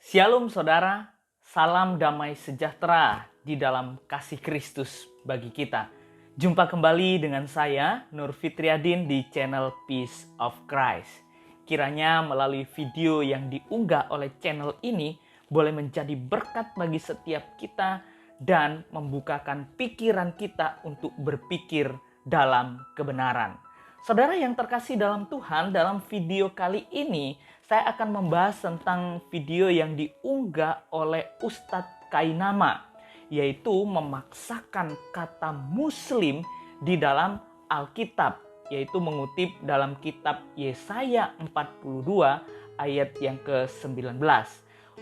Shalom saudara, salam damai sejahtera di dalam kasih Kristus bagi kita. Jumpa kembali dengan saya, Nur Fitriadin di channel Peace of Christ. Kiranya melalui video yang diunggah oleh channel ini boleh menjadi berkat bagi setiap kita dan membukakan pikiran kita untuk berpikir dalam kebenaran. Saudara yang terkasih dalam Tuhan, dalam video kali ini saya akan membahas tentang video yang diunggah oleh Ustadz Kainama, yaitu memaksakan kata muslim di dalam Alkitab, yaitu mengutip dalam kitab Yesaya 42 ayat yang ke-19.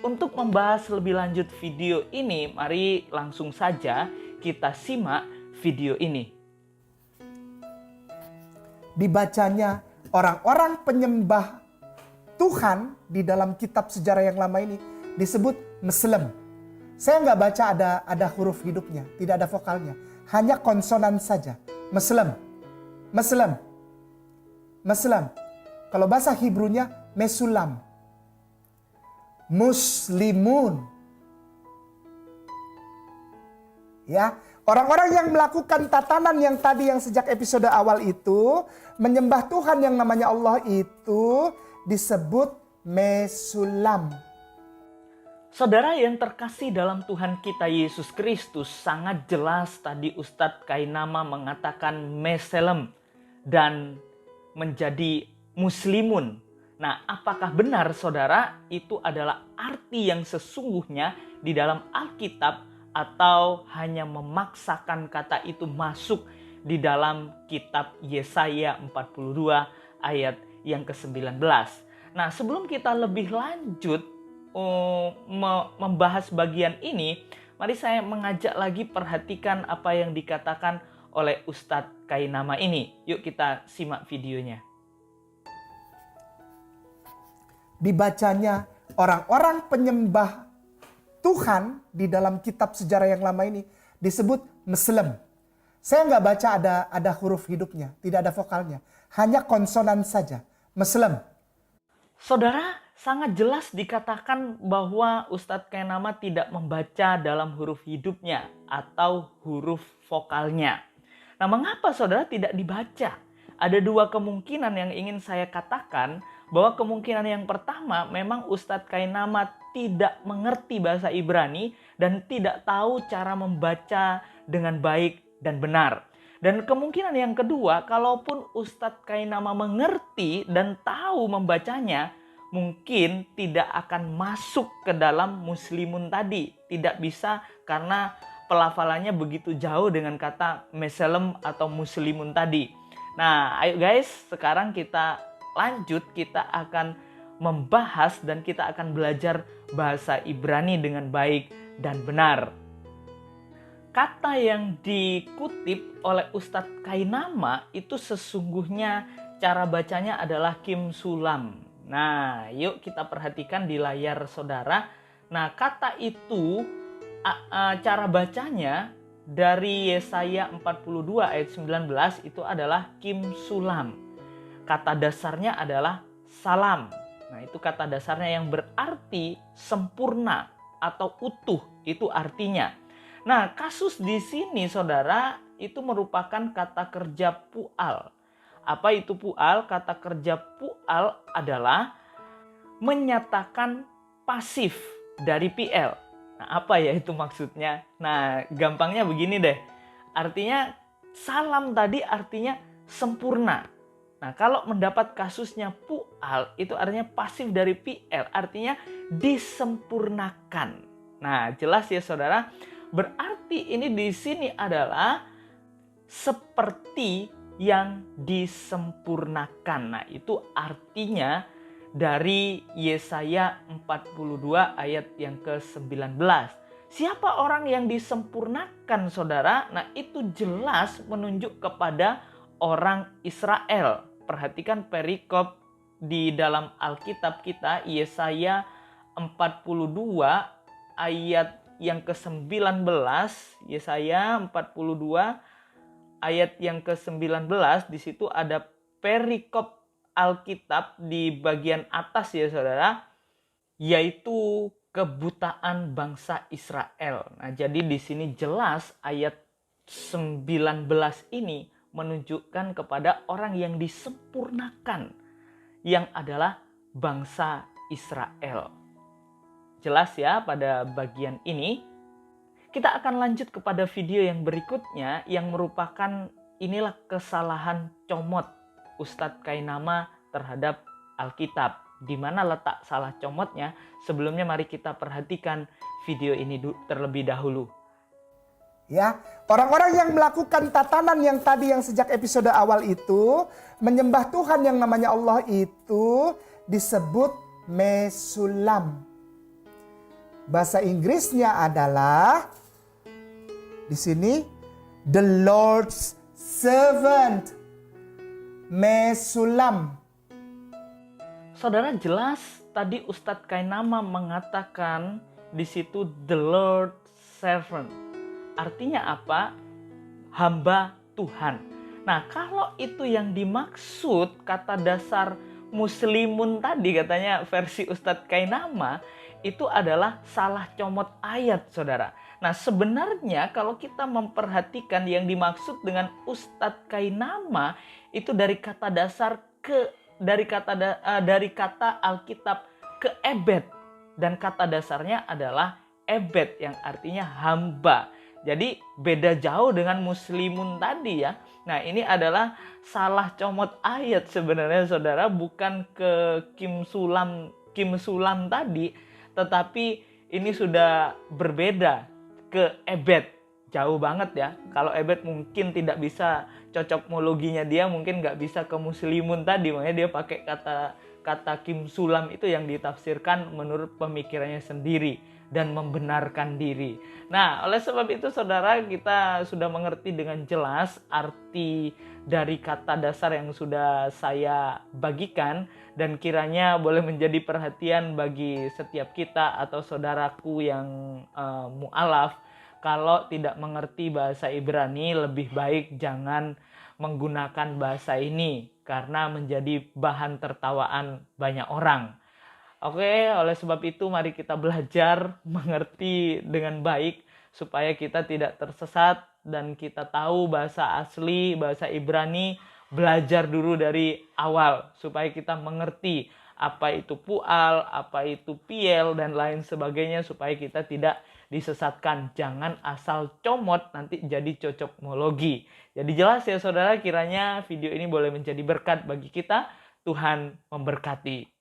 Untuk membahas lebih lanjut video ini, mari langsung saja kita simak video ini. Dibacanya orang-orang penyembah Tuhan di dalam kitab sejarah yang lama ini disebut Muslim. Saya nggak baca ada huruf hidupnya, tidak ada vokalnya, hanya konsonan saja. Muslim, Muslim, Muslim. Kalau bahasa Hebrunya Mesulam, Muslimun. Ya, orang-orang yang melakukan tatanan yang tadi yang sejak episode awal itu menyembah Tuhan yang namanya Allah itu disebut Mesulam. Saudara yang terkasih dalam Tuhan kita Yesus Kristus, sangat jelas tadi Ustadz Kainama mengatakan Meselem dan menjadi muslimun. Nah, apakah benar saudara itu adalah arti yang sesungguhnya di dalam Alkitab atau hanya memaksakan kata itu masuk di dalam kitab Yesaya 42 ayat yang ke-19. Nah, sebelum kita lebih lanjut membahas bagian ini, mari saya mengajak lagi perhatikan apa yang dikatakan oleh Ustadz Kainama ini. Yuk kita simak videonya. Dibacanya orang-orang penyembah Tuhan di dalam kitab sejarah yang lama ini disebut Muslim. Saya nggak baca ada huruf hidupnya, tidak ada vokalnya, hanya konsonan saja. Muslim. Saudara, sangat jelas dikatakan bahwa Ustadz Kainama tidak membaca dalam huruf hidupnya atau huruf vokalnya. Nah, mengapa saudara tidak dibaca? Ada dua kemungkinan yang ingin saya katakan, bahwa kemungkinan yang pertama memang Ustadz Kainama tidak mengerti bahasa Ibrani dan tidak tahu cara membaca dengan baik dan benar. Dan kemungkinan yang kedua, kalaupun Ustadz Kainama mengerti dan tahu membacanya, mungkin tidak akan masuk ke dalam muslimun tadi. Tidak bisa karena pelafalannya begitu jauh dengan kata meselem atau muslimun tadi. Nah, ayo guys, sekarang kita lanjut, kita akan membahas dan kita akan belajar bahasa Ibrani dengan baik dan benar. Kata yang dikutip oleh Ustadz Kainama itu sesungguhnya cara bacanya adalah Kim Sulam. Nah, yuk kita perhatikan di layar saudara. Nah, kata itu cara bacanya dari Yesaya 42 ayat 19 itu adalah Kim Sulam. Kata dasarnya adalah salam. Nah, itu kata dasarnya yang berarti sempurna atau utuh, itu artinya. Nah, kasus di sini saudara itu merupakan kata kerja pu'al. Apa itu pu'al? Kata kerja pu'al adalah menyatakan pasif dari PL. Nah, apa ya itu maksudnya? Nah, gampangnya begini deh. Artinya salam tadi artinya sempurna. Nah, kalau mendapat kasusnya pu'al itu artinya pasif dari PL, artinya disempurnakan. Nah, jelas ya saudara. Berarti ini di sini adalah seperti yang disempurnakan. Nah, itu artinya dari Yesaya 42 ayat yang ke-19. Siapa orang yang disempurnakan, saudara? Nah, itu jelas menunjuk kepada orang Israel. Perhatikan perikop di dalam Alkitab kita, Yesaya 42 ayat yang ke-19, Yesaya 42 ayat yang ke-19, di situ ada perikop Alkitab di bagian atas ya saudara, yaitu kebutaan bangsa Israel. Nah, jadi di sini jelas ayat 19 ini menunjukkan kepada orang yang disempurnakan, yang adalah bangsa Israel. Jelas ya pada bagian ini. Kita akan lanjut kepada video yang berikutnya yang merupakan inilah kesalahan comot Ustadz Kainama terhadap Alkitab. Di mana letak salah comotnya? Sebelumnya mari kita perhatikan video ini terlebih dahulu. Ya, orang-orang yang melakukan tatanan yang tadi yang sejak episode awal itu, menyembah Tuhan yang namanya Allah itu disebut Mesulam. Bahasa Inggrisnya adalah di sini the Lord's servant, Mesulam. Saudara, jelas tadi Ustadz Kainama mengatakan di situ the Lord's servant. Artinya apa? Hamba Tuhan. Nah, kalau itu yang dimaksud kata dasar muslimun tadi, katanya versi Ustadz Kainama, itu adalah salah comot ayat, saudara. Nah, sebenarnya kalau kita memperhatikan yang dimaksud dengan Ustadz Kainama itu dari kata dasar dari kata Alkitab ke ebed, dan kata dasarnya adalah ebed yang artinya hamba. Jadi beda jauh dengan muslimun tadi ya. Nah, ini adalah salah comot ayat sebenarnya saudara, bukan ke Kim Sulam tadi, tetapi ini sudah berbeda ke ebed. Jauh banget ya. Kalau ebed mungkin tidak bisa, cocokmologinya dia mungkin nggak bisa ke muslimun tadi, makanya dia pakai kata Kim Sulam itu yang ditafsirkan menurut pemikirannya sendiri dan membenarkan diri. Nah, oleh sebab itu saudara, kita sudah mengerti dengan jelas arti dari kata dasar yang sudah saya bagikan, dan kiranya boleh menjadi perhatian bagi setiap kita atau saudaraku yang mu'alaf. Kalau tidak mengerti bahasa Ibrani, lebih baik jangan menggunakan bahasa ini karena menjadi bahan tertawaan banyak orang. Oke, oleh sebab itu mari kita belajar mengerti dengan baik supaya kita tidak tersesat dan kita tahu bahasa asli, bahasa Ibrani, belajar dulu dari awal supaya kita mengerti apa itu pual, apa itu piel dan lain sebagainya supaya kita tidak disesatkan. Jangan asal comot nanti jadi cocokmologi. Jadi jelas ya saudara, kiranya video ini boleh menjadi berkat bagi kita. Tuhan memberkati.